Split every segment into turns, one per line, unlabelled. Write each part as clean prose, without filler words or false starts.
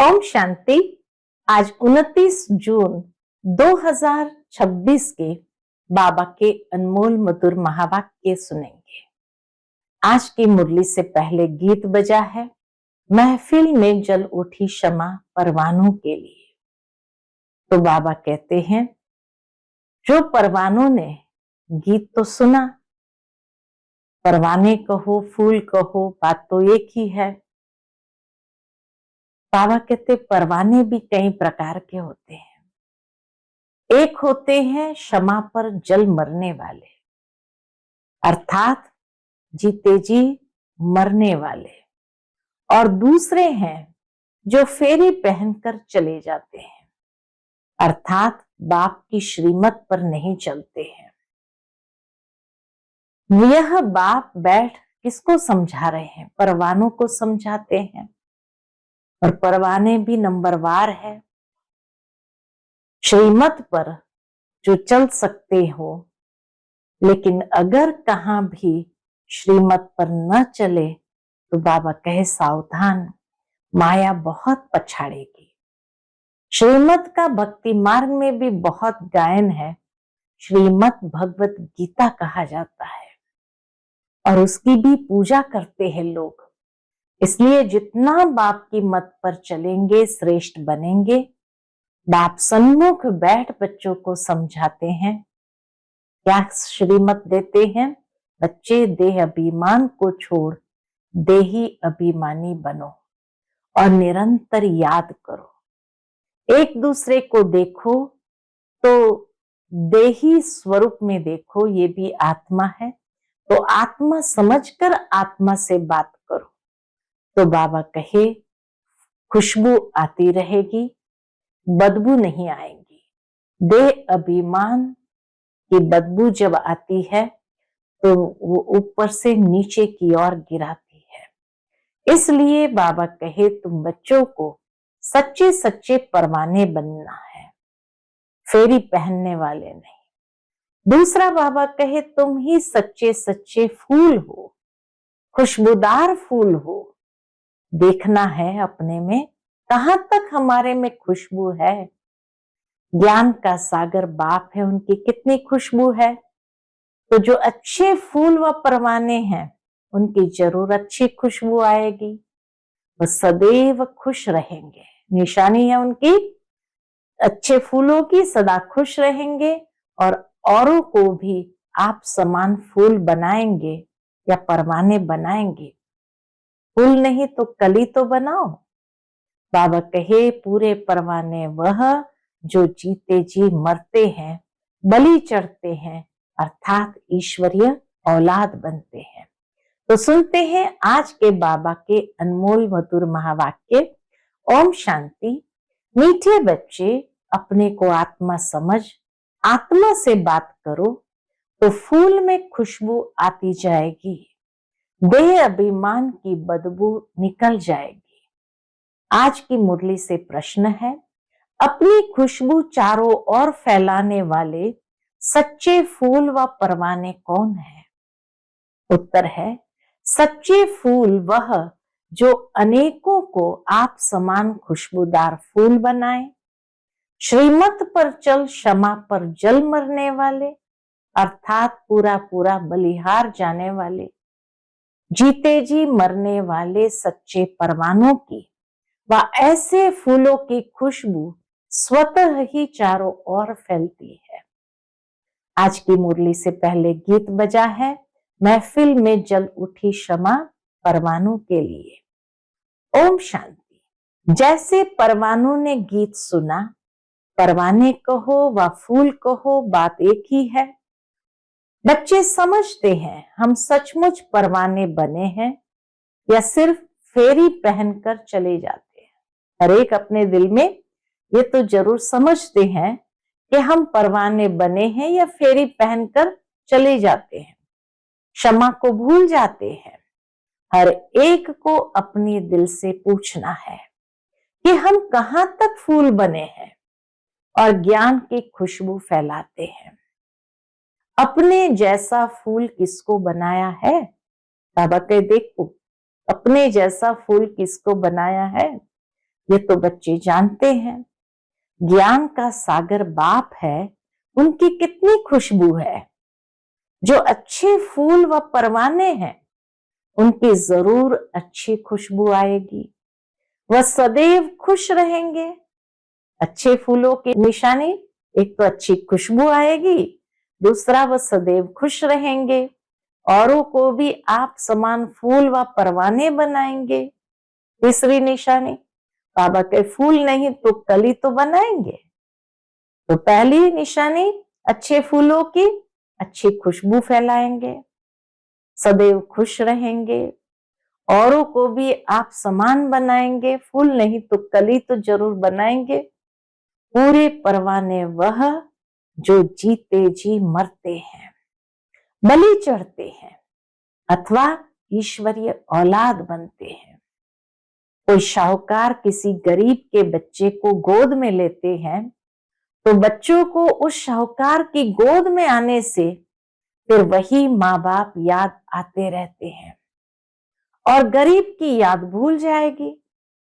ओम शांति। आज 29 जून 2026 के बाबा के अनमोल मधुर महावाक्य सुनेंगे। आज की मुरली से पहले गीत बजा है, महफिल में जल उठी शमा परवानों के लिए। तो बाबा कहते हैं, जो परवानों ने गीत तो सुना, परवाने कहो फूल कहो बात तो एक ही है। बाबा कहते परवाने भी कई प्रकार के होते हैं। एक होते हैं क्षमा पर जल मरने वाले, अर्थात जीते जी मरने वाले, और दूसरे हैं जो फेरी पहनकर चले जाते हैं, अर्थात बाप की श्रीमत पर नहीं चलते हैं। यह बाप बैठ किसको समझा रहे हैं? परवानों को समझाते हैं। और परवाने भी नंबरवार है, श्रीमत पर जो चल सकते हो, लेकिन अगर कहां भी श्रीमत पर न चले तो बाबा कहे सावधान, माया बहुत पछाड़ेगी। श्रीमत का भक्ति मार्ग में भी बहुत गायन है, श्रीमत भगवत गीता कहा जाता है, और उसकी भी पूजा करते हैं लोग। इसलिए जितना बाप की मत पर चलेंगे श्रेष्ठ बनेंगे। बाप सन्मुख बैठ बच्चों को समझाते हैं, क्या श्रीमत देते हैं? बच्चे देह अभिमान को छोड़ देही अभिमानी बनो और निरंतर याद करो। एक दूसरे को देखो तो देही स्वरूप में देखो, ये भी आत्मा है, तो आत्मा समझकर आत्मा से बात करो। तो बाबा कहे खुशबू आती रहेगी, बदबू नहीं आएगी। देह अभिमान की बदबू जब आती है तो वो ऊपर से नीचे की ओर गिराती है। इसलिए बाबा कहे तुम बच्चों को सच्चे सच्चे परवाने बनना है, फेरी पहनने वाले नहीं। दूसरा बाबा कहे तुम ही सच्चे सच्चे फूल हो, खुशबूदार फूल हो। देखना है अपने में कहां तक हमारे में खुशबू है। ज्ञान का सागर बाप है, उनकी कितनी खुशबू है। तो जो अच्छे फूल व परवाने हैं उनकी जरूर अच्छी खुशबू आएगी, वो सदैव खुश रहेंगे। निशानी है उनकी अच्छे फूलों की, सदा खुश रहेंगे और औरों को भी आप समान फूल बनाएंगे या परवाने बनाएंगे। फूल नहीं तो कली तो बनाओ। बाबा कहे पूरे परवाने वह जो जीते जी मरते हैं, बलि चढ़ते हैं, अर्थात ईश्वरीय औलाद बनते हैं। तो सुनते हैं आज के बाबा के अनमोल मधुर महावाक्य। ओम शांति। मीठे बच्चे, अपने को आत्मा समझ आत्मा से बात करो तो फूल में खुशबू आती जाएगी, देह अभिमान की बदबू निकल जाएगी। आज की मुरली से प्रश्न है, अपनी खुशबू चारों ओर फैलाने वाले सच्चे फूल व परवाने कौन है? उत्तर है, सच्चे फूल वह जो अनेकों को आप समान खुशबूदार फूल बनाए, श्रीमत पर चल क्षमा पर जल मरने वाले, अर्थात पूरा पूरा बलिहार जाने वाले, जीते जी मरने वाले सच्चे परवानों की व ऐसे फूलों की खुशबू स्वतः ही चारों ओर फैलती है। आज की मुरली से पहले गीत बजा है, महफिल में जल उठी शमा परवानों के लिए। ओम शांति। जैसे परवानों ने गीत सुना, परवाने कहो व फूल कहो बात एक ही है। बच्चे समझते हैं हम सचमुच परवाने बने हैं या सिर्फ फेरी पहनकर चले जाते हैं। हर एक अपने दिल में ये तो जरूर समझते हैं कि हम परवाने बने हैं या फेरी पहनकर चले जाते हैं, क्षमा को भूल जाते हैं। हर एक को अपने दिल से पूछना है कि हम कहां तक फूल बने हैं और ज्ञान की खुशबू फैलाते हैं। अपने जैसा फूल किसको बनाया है? बाबा कहे देखो, अपने जैसा फूल किसको बनाया है? ये तो बच्चे जानते हैं। ज्ञान का सागर बाप है, उनकी कितनी खुशबू है। जो अच्छे फूल व परवाने हैं, उनकी जरूर अच्छी खुशबू आएगी। वह सदैव खुश रहेंगे। अच्छे फूलों की निशानी, एक तो अच्छी खुशबू आएगी, दूसरा वह सदैव खुश रहेंगे। औरों को भी आप समान फूल व परवाने बनाएंगे। तीसरी निशानी, बाबा के फूल नहीं तो कली तो बनाएंगे। तो पहली निशानी अच्छे फूलों की, अच्छी खुशबू फैलाएंगे, सदैव खुश रहेंगे। औरों को भी आप समान बनाएंगे, फूल नहीं तो कली तो जरूर बनाएंगे। पूरे परवाने वह जो जीते जी मरते हैं, बलि चढ़ते हैं अथवा ईश्वरीय औलाद बनते हैं। कोई शाहूकार किसी गरीब के बच्चे को गोद में लेते हैं तो बच्चों को उस शाहूकार की गोद में आने से फिर वही माँ बाप याद आते रहते हैं और गरीब की याद भूल जाएगी।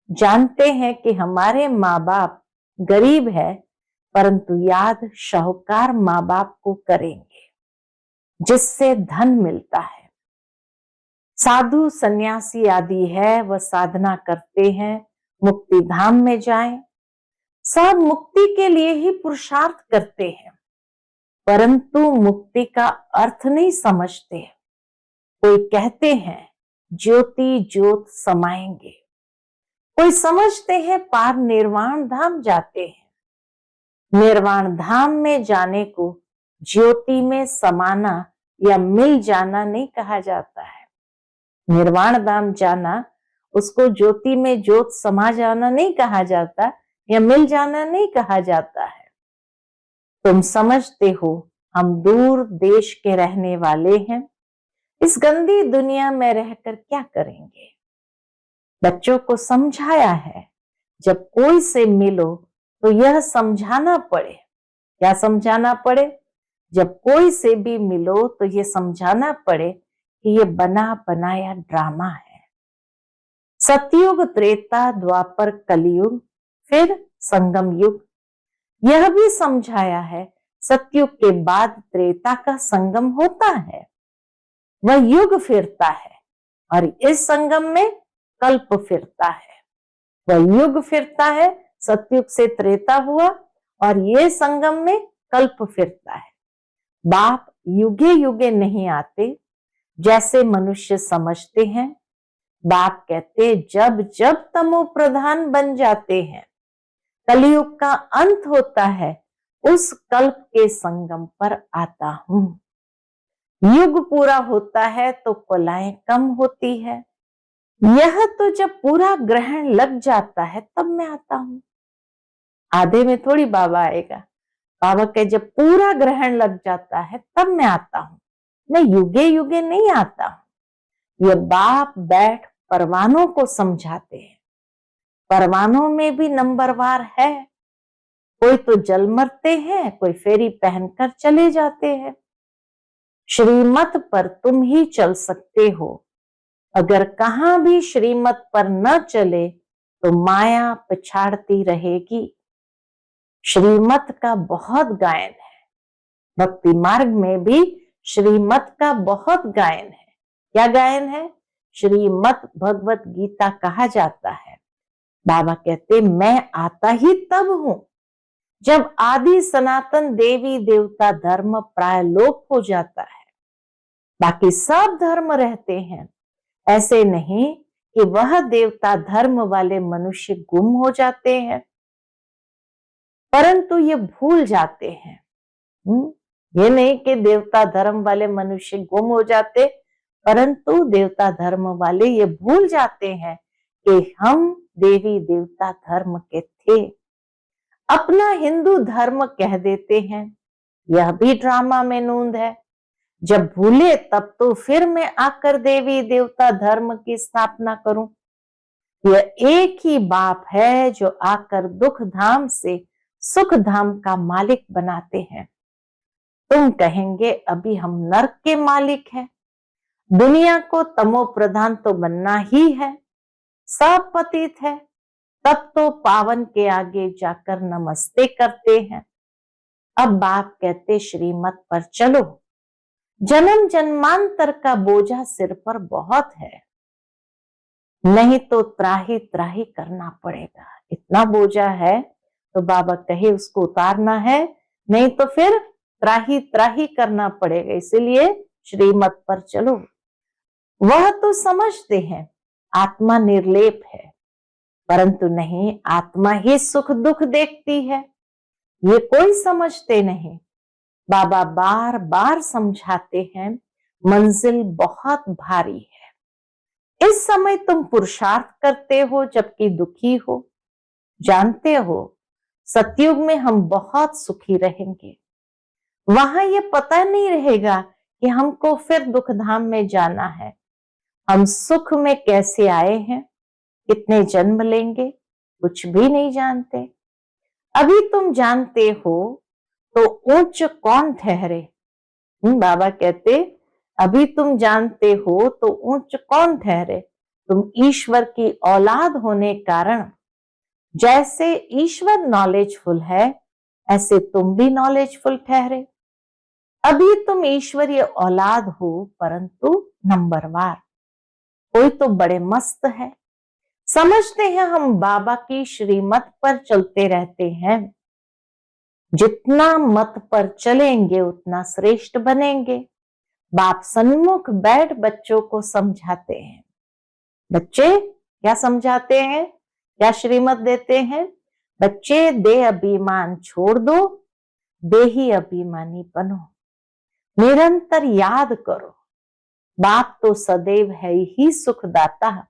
जानते हैं कि हमारे माँ बाप गरीब है, परंतु याद शाहूकार माँ बाप को करेंगे जिससे धन मिलता है। साधु सन्यासी आदि है, वह साधना करते हैं मुक्ति धाम में जाएं। सब मुक्ति के लिए ही पुरुषार्थ करते हैं, परंतु मुक्ति का अर्थ नहीं समझते। कोई कहते हैं ज्योति ज्योत समाएंगे, कोई समझते हैं पार निर्वाण धाम जाते हैं। निर्वाण धाम में जाने को ज्योति में समाना या मिल जाना नहीं कहा जाता है। निर्वाण धाम जाना, उसको ज्योति में ज्योत समा जाना नहीं कहा जाता या मिल जाना नहीं कहा जाता है। तुम समझते हो हम दूर देश के रहने वाले हैं, इस गंदी दुनिया में रहकर क्या करेंगे। बच्चों को समझाया है, जब कोई से मिलो तो यह समझाना पड़े। क्या समझाना पड़े? जब कोई से भी मिलो तो यह समझाना पड़े कि यह बना बनाया ड्रामा है। सतयुग, त्रेता, द्वापर, कलयुग, फिर संगम युग। यह भी समझाया है सतयुग के बाद त्रेता का संगम होता है, वह युग फिरता है और इस संगम में कल्प फिरता है। वह युग फिरता है, सतयुग से त्रेता हुआ और ये संगम में कल्प फिरता है। बाप युगे युगे नहीं आते जैसे मनुष्य समझते हैं। बाप कहते जब जब तमो प्रधान बन जाते हैं, कलयुग का अंत होता है, उस कल्प के संगम पर आता हूं। युग पूरा होता है तो कलाएं कम होती है। यह तो जब पूरा ग्रहण लग जाता है तब मैं आता हूं। आधे में थोड़ी बाबा आएगा। बाबा के जब पूरा ग्रहण लग जाता है तब मैं आता हूं, मैं युगे युगे नहीं आता हूं। ये बाप बैठ परवानों को समझाते हैं। परवानों में भी नंबरवार है, कोई तो जल मरते हैं, कोई फेरी पहनकर चले जाते हैं। श्रीमत पर तुम ही चल सकते हो। अगर कहां भी श्रीमत पर न चले तो माया पछाड़ती रहेगी। श्रीमत का बहुत गायन है, भक्ति मार्ग में भी श्रीमत का बहुत गायन है। क्या गायन है? श्रीमत भगवत गीता कहा जाता है। बाबा कहते मैं आता ही तब हूं जब आदि सनातन देवी देवता धर्म प्राय लोप हो जाता है। बाकी सब धर्म रहते हैं, ऐसे नहीं कि वह देवता धर्म वाले मनुष्य गुम हो जाते हैं, परंतु ये भूल जाते हैं। ये नहीं कि देवता धर्म वाले मनुष्य गुम हो जाते, परंतु देवता धर्म वाले ये भूल जाते हैं कि हम देवी देवता धर्म के थे। अपना हिंदू धर्म कह देते हैं, यह भी ड्रामा में नूंद है। जब भूले तब तो फिर मैं आकर देवी देवता धर्म की स्थापना करूं। यह एक ही बाप है जो आकर दुख धाम से सुख धाम का मालिक बनाते हैं। तुम कहेंगे अभी हम नरक के मालिक हैं। दुनिया को तमो प्रधान तो बनना ही है, सब पतित है। तब तो पावन के आगे जाकर नमस्ते करते हैं। अब बाप कहते श्रीमत पर चलो, जन्म जन्मांतर का बोझा सिर पर बहुत है, नहीं तो त्राही त्राही करना पड़ेगा। इतना बोझा है तो बाबा कहे उसको उतारना है, नहीं तो फिर त्राही त्राही करना पड़ेगा। इसीलिए श्रीमत पर चलो। वह तो समझते हैं आत्मा निर्लेप है, परंतु नहीं, आत्मा ही सुख दुख देखती है, ये कोई समझते नहीं। बाबा बार बार समझाते हैं मंजिल बहुत भारी है। इस समय तुम पुरुषार्थ करते हो जबकि दुखी हो। जानते हो सतयुग में हम बहुत सुखी रहेंगे, वहां ये पता नहीं रहेगा कि हमको फिर दुख धाम में जाना है। हम सुख में कैसे आए हैं, कितने जन्म लेंगे, कुछ भी नहीं जानते। अभी तुम जानते हो तो ऊंच कौन ठहरे। बाबा कहते अभी तुम जानते हो तो ऊंच कौन ठहरे। तुम ईश्वर की औलाद होने कारण जैसे ईश्वर नॉलेजफुल है, ऐसे तुम भी नॉलेजफुल ठहरे। अभी तुम ईश्वरीय औलाद हो, परंतु नंबरवार। कोई तो बड़े मस्त है, समझते हैं हम बाबा की श्रीमत पर चलते रहते हैं। जितना मत पर चलेंगे उतना श्रेष्ठ बनेंगे। बाप सन्मुख बैठ बच्चों को समझाते हैं। बच्चे क्या समझाते हैं, क्या श्रीमत देते हैं? बच्चे दे अभिमान छोड़ दो, देही अभिमानी बनो। निरंतर याद करो बाप तो सदैव है ही सुखदाता।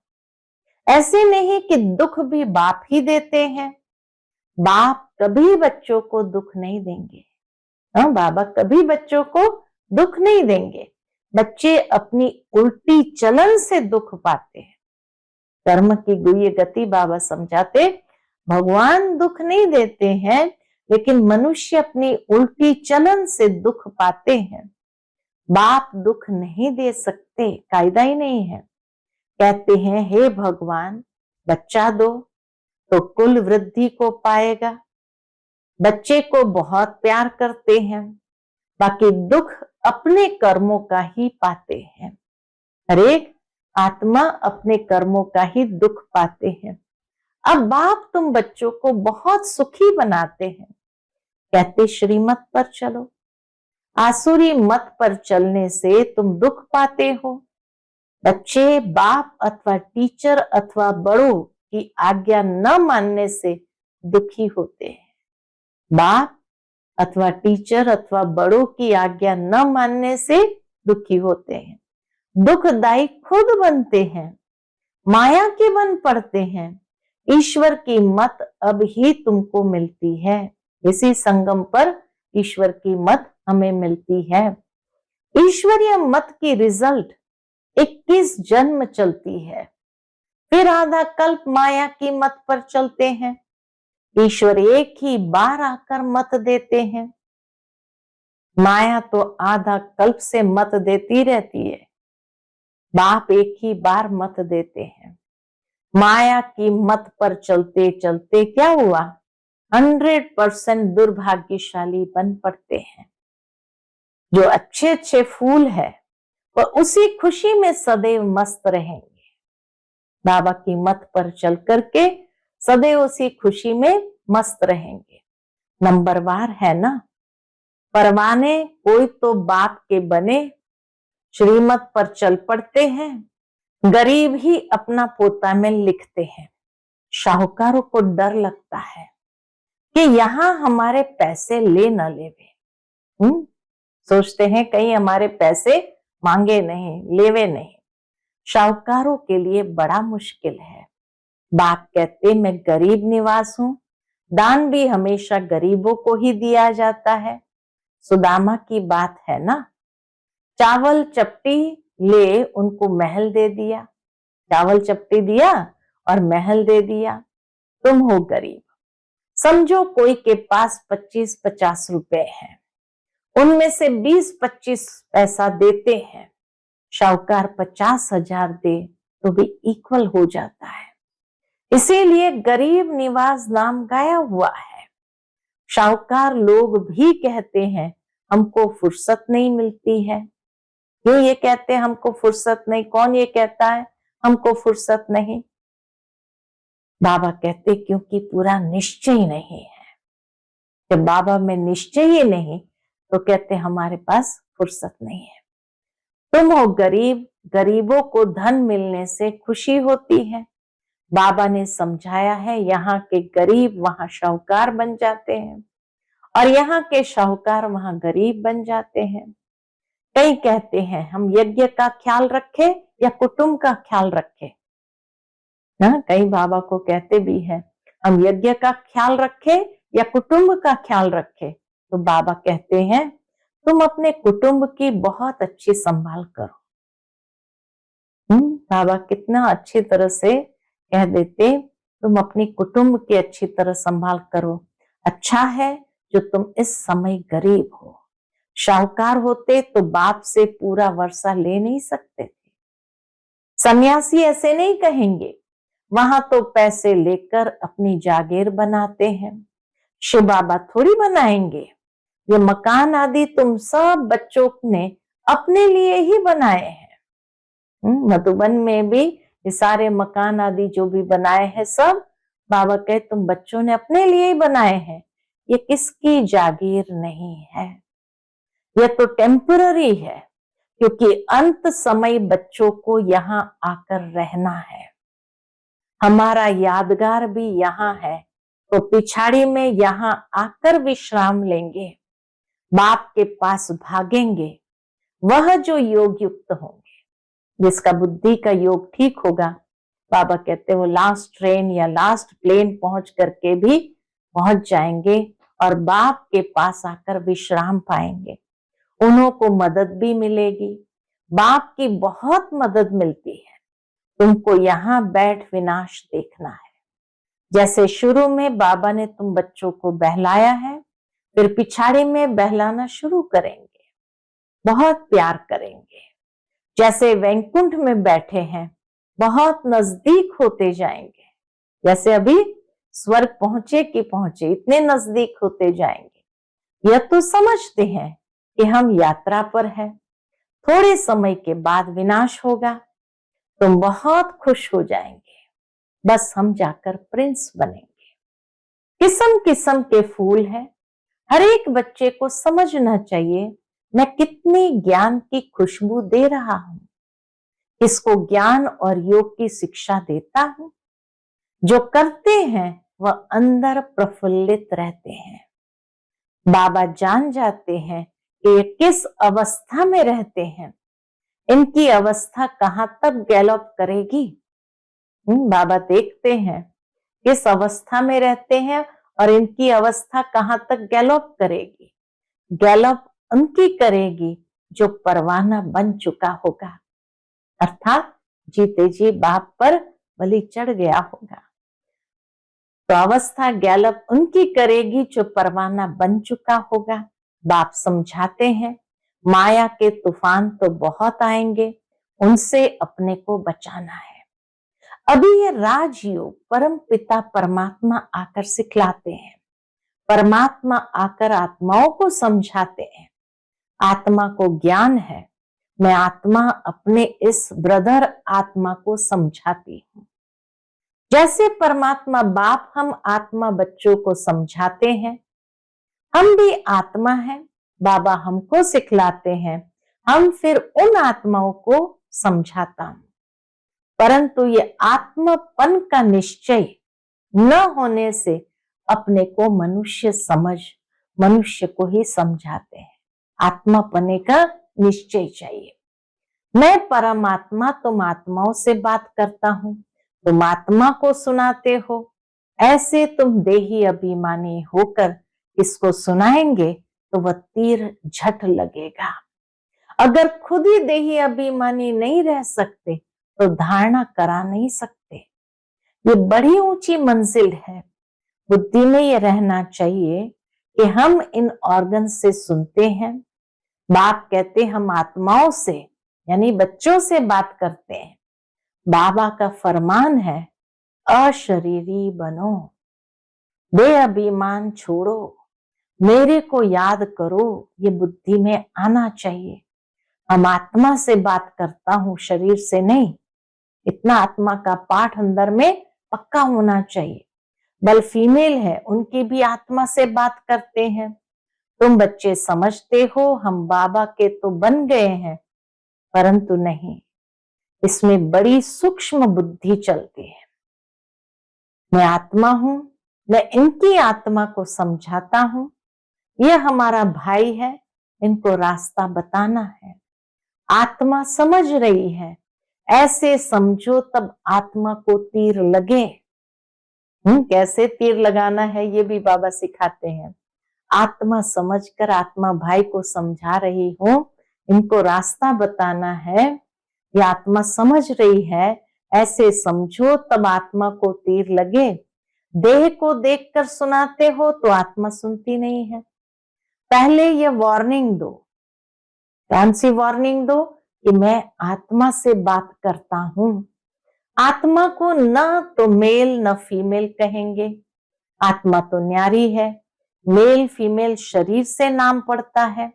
ऐसे नहीं कि दुख भी बाप ही देते हैं। बाप कभी बच्चों को दुख नहीं देंगे। हाँ, बाबा कभी बच्चों को दुख नहीं देंगे। बच्चे अपनी उल्टी चलन से दुख पाते हैं। कर्म की गुह्य गति बाबा समझाते, भगवान दुख नहीं देते हैं, लेकिन मनुष्य अपनी उल्टी चलन से दुख पाते हैं। बाप दुख नहीं दे सकते, कायदा ही नहीं है। कहते हैं हे भगवान बच्चा दो तो कुल वृद्धि को पाएगा। बच्चे को बहुत प्यार करते हैं, बाकी दुख अपने कर्मों का ही पाते हैं। हरेक आत्मा अपने कर्मों का ही दुख पाते हैं। अब बाप तुम बच्चों को बहुत सुखी बनाते हैं, कहते श्रीमत पर चलो। आसुरी मत पर चलने से तुम दुख पाते हो। बच्चे बाप अथवा टीचर अथवा बड़ों की आज्ञा न मानने से दुखी होते हैं। बाप अथवा टीचर अथवा बड़ों की आज्ञा न मानने से दुखी होते हैं। दुखदायी खुद बनते हैं, माया के बन पड़ते हैं। ईश्वर की मत अब ही तुमको मिलती है। इसी संगम पर ईश्वर की मत हमें मिलती है। ईश्वरीय मत की रिजल्ट 21 जन्म चलती है, फिर आधा कल्प माया की मत पर चलते हैं। ईश्वर एक ही बार आकर मत देते हैं। माया तो आधा कल्प से मत देती रहती है, बाप एक ही बार मत देते हैं। माया की मत पर चलते चलते क्या हुआ, 100% दुर्भाग्यशाली बन पड़ते हैं। जो अच्छे अच्छे फूल है वह उसी खुशी में सदैव मस्त रहेंगे। बाबा की मत पर चल करके सदैव उसी खुशी में मस्त रहेंगे। नंबरवार है ना, परवाने कोई तो बाप के बने, श्रीमत पर चल पड़ते हैं। गरीब ही अपना पोता में लिखते हैं। शाहूकारों को डर लगता है कि यहां हमारे पैसे ले न लेवे। सोचते हैं कहीं हमारे पैसे मांगे नहीं, लेवे नहीं। शाहूकारों के लिए बड़ा मुश्किल है। बाप कहते मैं गरीब निवास हूं, दान भी हमेशा गरीबों को ही दिया जाता है। सुदामा की बात है ना, चावल चपटी ले उनको महल दे दिया। चावल चपटी दिया और महल दे दिया। तुम हो गरीब, समझो कोई के पास 25-50 रुपए हैं, उनमें से 20-25 पैसा देते हैं। शाहूकार 50,000 दे तो भी इक्वल हो जाता है। इसीलिए गरीब निवाज नाम गाया हुआ है। शाहूकार लोग भी कहते हैं हमको फुर्सत नहीं मिलती है। क्यों ये कहते हैं हमको फुर्सत नहीं? कौन ये कहता है हमको फुर्सत नहीं? बाबा कहते क्योंकि पूरा निश्चय नहीं है। जब बाबा में निश्चय ही नहीं तो कहते हमारे पास फुर्सत नहीं है। तुम हो गरीब, गरीबों को धन मिलने से खुशी होती है। बाबा ने समझाया है यहाँ के गरीब वहां शाहूकार बन जाते हैं और यहाँ के शाहूकार वहां गरीब बन जाते हैं। कई कहते हैं हम यज्ञ का ख्याल रखें या कुटुंब का ख्याल रखें ना। कई बाबा को कहते भी हैं हम यज्ञ का ख्याल रखें या कुटुंब का ख्याल रखें। तो बाबा कहते हैं तुम अपने कुटुंब की बहुत अच्छी संभाल करो। बाबा कितना अच्छी तरह से कह देते तुम अपनी कुटुंब की अच्छी तरह संभाल करो। अच्छा है जो तुम इस समय गरीब हो। शाहूकार होते तो बाप से पूरा वर्षा ले नहीं सकते थे। सन्यासी ऐसे नहीं कहेंगे, वहां तो पैसे लेकर अपनी जागीर बनाते हैं। शिव बाबा थोड़ी बनाएंगे। ये मकान आदि तुम सब बच्चों ने अपने लिए ही बनाए हैं। मधुबन में भी ये सारे मकान आदि जो भी बनाए हैं सब बाबा कहे तुम बच्चों ने अपने लिए ही बनाए हैं। ये किसकी जागीर नहीं है, ये तो टेम्पररी है, क्योंकि अंत समय बच्चों को यहाँ आकर रहना है। हमारा यादगार भी यहाँ है, तो पिछाड़ी में यहाँ आकर विश्राम लेंगे, बाप के पास भागेंगे। वह जो योग युक्त होंगे, जिसका बुद्धि का योग ठीक होगा, बाबा कहते वो लास्ट ट्रेन या लास्ट प्लेन पहुंच करके भी पहुंच जाएंगे और बाप के पास आकर विश्राम पाएंगे। उन्हों को मदद भी मिलेगी, बाप की बहुत मदद मिलती है। तुमको यहाँ बैठ विनाश देखना है। जैसे शुरू में बाबा ने तुम बच्चों को बहलाया है, फिर पिछाड़ी में बहलाना शुरू करेंगे, बहुत प्यार करेंगे। जैसे वैकुंठ में बैठे हैं, बहुत नजदीक होते जाएंगे। जैसे अभी स्वर्ग पहुंचे कि पहुंचे, इतने नजदीक होते जाएंगे। यह तो समझते हैं कि हम यात्रा पर हैं, थोड़े समय के बाद विनाश होगा। तुम बहुत खुश हो जाएंगे, बस हम जाकर प्रिंस बनेंगे। किस्म किस्म के फूल हैं। हर एक बच्चे को समझना चाहिए मैं कितनी ज्ञान की खुशबू दे रहा हूं, किसको ज्ञान और योग की शिक्षा देता हूं। जो करते हैं वह अंदर प्रफुल्लित रहते हैं। बाबा जान जाते हैं कि ये किस अवस्था में रहते हैं, इनकी अवस्था कहां तक गैलप करेगी। बाबा देखते हैं किस अवस्था में रहते हैं और इनकी अवस्था कहां तक गैलप करेगी। गैलप उनकी करेगी जो परवाना बन चुका होगा, अर्थात जीते जी बाप पर बलि चढ़ गया होगा। तो अवस्था गैलप उनकी करेगी जो परवाना बन चुका होगा। बाप समझाते हैं माया के तूफान तो बहुत आएंगे, उनसे अपने को बचाना है। अभी ये राजयोग परम पिता परमात्मा आकर सिखलाते हैं, परमात्मा आकर आत्माओं को समझाते हैं। आत्मा को ज्ञान है, मैं आत्मा अपने इस ब्रदर आत्मा को समझाती हूं। जैसे परमात्मा बाप हम आत्मा बच्चों को समझाते हैं, हम भी आत्मा हैं, बाबा हमको सिखलाते हैं, हम फिर उन आत्माओं को समझाता हूं। परंतु ये आत्मपन का निश्चय न होने से अपने को मनुष्य समझ मनुष्य को ही समझाते हैं। आत्मापने का निश्चय चाहिए। मैं परमात्मा तुम आत्माओं से बात करता हूं, तुम आत्मा को सुनाते हो। ऐसे तुम देही अभिमानी होकर इसको सुनाएंगे तो वह तीर झट लगेगा। अगर खुद ही देही अभिमानी नहीं रह सकते तो धारणा करा नहीं सकते। ये बड़ी ऊंची मंजिल है। बुद्धि में ये रहना चाहिए कि हम इन ऑर्गन से सुनते हैं। बाप कहते हम आत्माओं से यानी बच्चों से बात करते हैं। बाबा का फरमान है अशरीरी बनो, देह अभिमान छोड़ो, मेरे को याद करो, ये बुद्धि में आना चाहिए। हम आत्मा से बात करता हूं, शरीर से नहीं। इतना आत्मा का पाठ अंदर में पक्का होना चाहिए। बल फीमेल है, उनकी भी आत्मा से बात करते हैं। तुम बच्चे समझते हो हम बाबा के तो बन गए हैं, परंतु नहीं, इसमें बड़ी सूक्ष्म बुद्धि चलती है। मैं आत्मा हूं, मैं इनकी आत्मा को समझाता हूं, यह हमारा भाई है, इनको रास्ता बताना है। आत्मा समझ रही है, ऐसे समझो तब आत्मा को तीर लगे। कैसे तीर लगाना है ये भी बाबा सिखाते हैं। आत्मा समझकर आत्मा भाई को समझा रही हो, इनको रास्ता बताना है, ये आत्मा समझ रही है, ऐसे समझो तब आत्मा को तीर लगे। देह को देखकर सुनाते हो तो आत्मा सुनती नहीं है। पहले ये वार्निंग दो। कौन सी वार्निंग दो? कि मैं आत्मा से बात करता हूं। आत्मा को न तो मेल न फीमेल कहेंगे, आत्मा तो न्यारी है। मेल फीमेल शरीर से नाम पड़ता है,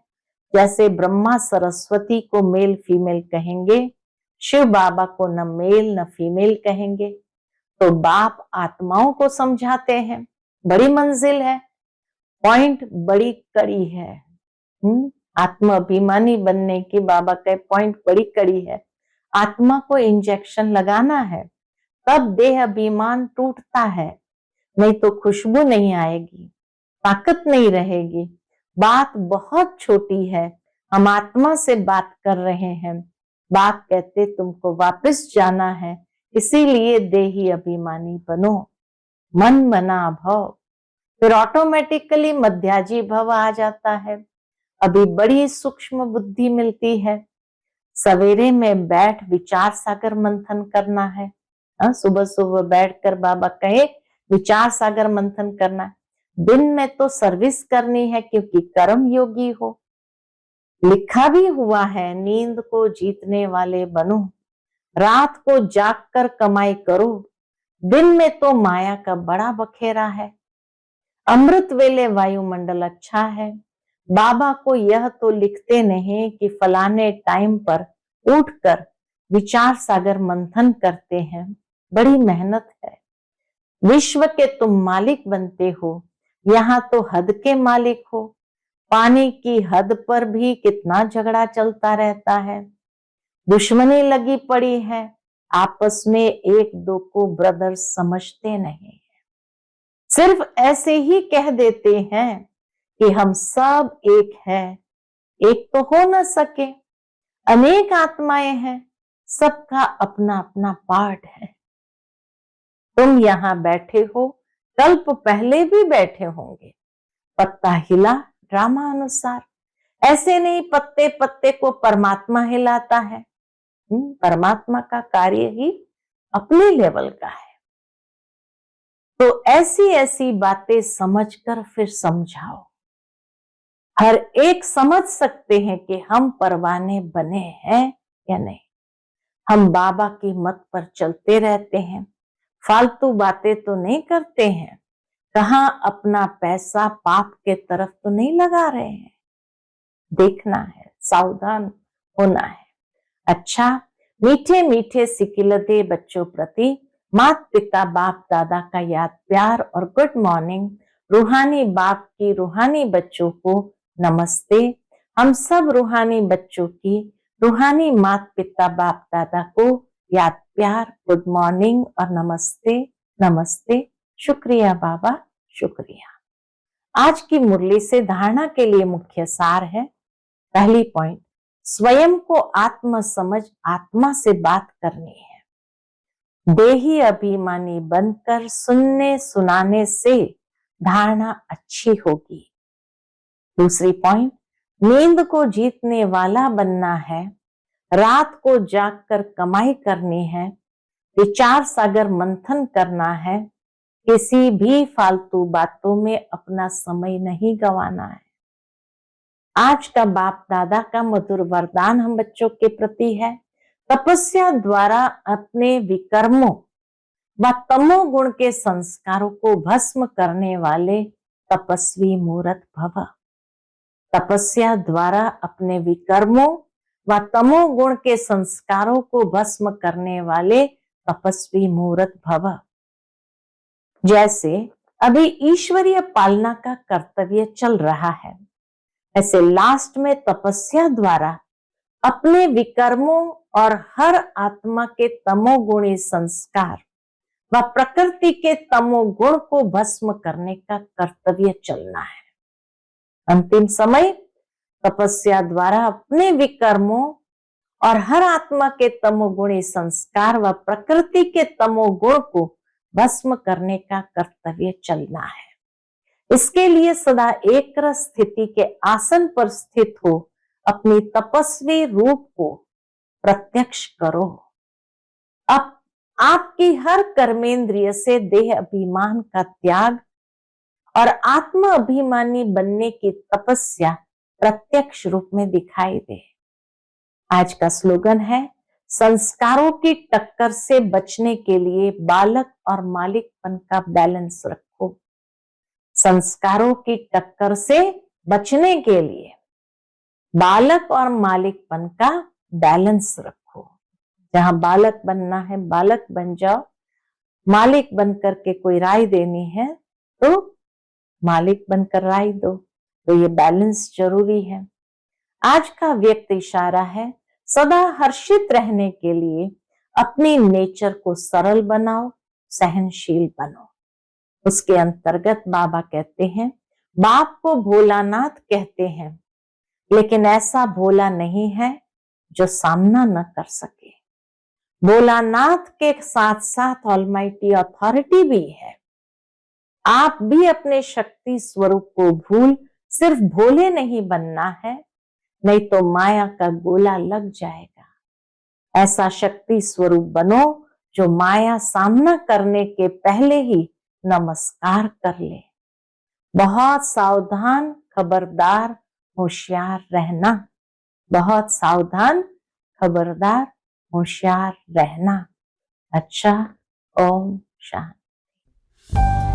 जैसे ब्रह्मा सरस्वती को मेल फीमेल कहेंगे, शिव बाबा को न मेल न फीमेल कहेंगे। तो बाप आत्माओं को समझाते हैं, बड़ी मंजिल है, पॉइंट बड़ी कड़ी है। आत्मा अभिमानी बनने की बाबा का पॉइंट बड़ी कड़ी है। आत्मा को इंजेक्शन लगाना है, तब देह अभिमान टूटता है, नहीं तो खुशबू नहीं आएगी, ताकत नहीं रहेगी। बात बहुत छोटी है, हम आत्मा से बात कर रहे हैं। बाप कहते तुमको वापस जाना है, इसीलिए देही अभिमानी बनो, मन मना भव। फिर ऑटोमेटिकली मध्याजी भव आ जाता है। अभी बड़ी सूक्ष्म बुद्धि मिलती है। सवेरे में बैठ विचार सागर मंथन करना है। सुबह सुबह बैठकर बाबा कहे विचार सागर मंथन करना है। दिन में तो सर्विस करनी है, क्योंकि कर्म योगी हो। लिखा भी हुआ है, नींद को जीतने वाले बनो, रात को जागकर कमाई करो। दिन में तो माया का बड़ा बखेरा है। अमृत वेले वायुमंडल अच्छा है। बाबा को यह तो लिखते नहीं कि फलाने टाइम पर उठकर विचार सागर मंथन करते हैं, बड़ी मेहनत है। विश्व के तुम मालिक बनते हो, यहाँ तो हद के मालिक हो। पानी की हद पर भी कितना झगड़ा चलता रहता है, दुश्मनी लगी पड़ी है। आपस में एक दो को ब्रदर्स समझते नहीं, सिर्फ ऐसे ही कह देते हैं कि हम सब एक हैं। एक तो हो न सके, अनेक आत्माएं हैं, सबका अपना अपना पार्ट है। तुम यहां बैठे हो, कल्प पहले भी बैठे होंगे। पत्ता हिला ड्रामा अनुसार, ऐसे नहीं पत्ते पत्ते को परमात्मा हिलाता है। परमात्मा का कार्य ही अपने लेवल का है। तो ऐसी ऐसी बातें समझकर फिर समझाओ। हर एक समझ सकते हैं कि हम परवाने बने हैं या नहीं। हम बाबा की मत पर चलते रहते हैं, फालतू बातें तो नहीं करते हैं। कहां अपना पैसा पाप के तरफ तो नहीं लगा रहे हैं। देखना है, सावधान होना है। अच्छा, मीठे मीठे सिकिलते बच्चों प्रति माता पिता बाप दादा का याद प्यार और गुड मॉर्निंग। रूहानी बाप की रूहानी बच्चों को नमस्ते। हम सब रूहानी बच्चों की रूहानी माता पिता बाप दादा को याद प्यार, गुड मॉर्निंग और नमस्ते नमस्ते। शुक्रिया बाबा, शुक्रिया। आज की मुरली से धारणा के लिए मुख्य सार है। पहली पॉइंट, स्वयं को आत्म समझ आत्मा से बात करनी है। देही अभिमानी बनकर सुनने सुनाने से धारणा अच्छी होगी। दूसरी पॉइंट, नींद को जीतने वाला बनना है, रात को जागकर कमाई करनी है, विचार सागर मंथन करना है, किसी भी फालतू बातों में अपना समय नहीं गंवाना है। आज का बाप दादा का मधुर वरदान हम बच्चों के प्रति है, तपस्या द्वारा अपने विकर्मों व तमोगुण के संस्कारों को भस्म करने वाले तपस्वी मूर्त भव। तपस्या द्वारा अपने विकर्मों व तमोगुण के संस्कारों को भस्म करने वाले तपस्वी मूर्त भव। जैसे अभी ईश्वरीय पालना का कर्तव्य चल रहा है, ऐसे लास्ट में तपस्या द्वारा अपने विकर्मों और हर आत्मा के तमोगुणी संस्कार व प्रकृति के तमोगुण को भस्म करने का कर्तव्य चलना है। अंतिम समय तपस्या द्वारा अपने विकर्मों और हर आत्मा के तमोगुणी संस्कार व प्रकृति के तमोगुण को भस्म करने का कर्तव्य चलना है। इसके लिए सदा एक स्थिति के आसन पर स्थित हो अपनी तपस्वी रूप को प्रत्यक्ष करो। अब आपकी हर कर्मेंद्रिय से देह अभिमान का त्याग और आत्म अभिमानी बनने की तपस्या प्रत्यक्ष रूप में दिखाई दे। आज का स्लोगन है, संस्कारों की टक्कर से बचने के लिए बालक और मालिकपन का बैलेंस रखो। संस्कारों की टक्कर से बचने के लिए बालक और मालिकपन का बैलेंस रखो। जहां बालक बनना है बालक बन जाओ, मालिक बनकर के कोई राय देनी है तो मालिक बनकर राय दो। तो ये बैलेंस जरूरी है। आज का व्यक्त इशारा है, सदा हर्षित रहने के लिए अपनी नेचर को सरल बनाओ, सहनशील बनो। उसके अंतर्गत बाबा कहते हैं, बाप को भोलानाथ कहते हैं, लेकिन ऐसा भोला नहीं है जो सामना न कर सके। भोलानाथ के साथ साथ ऑलमाइटी अथॉरिटी भी है। आप भी अपने शक्ति स्वरूप को भूल सिर्फ भोले नहीं बनना है, नहीं तो माया का गोला लग जाएगा। ऐसा शक्ति स्वरूप बनो जो माया सामना करने के पहले ही नमस्कार कर ले। बहुत सावधान, खबरदार, होशियार रहना। बहुत सावधान, खबरदार, होशियार रहना। अच्छा, ओम शांति।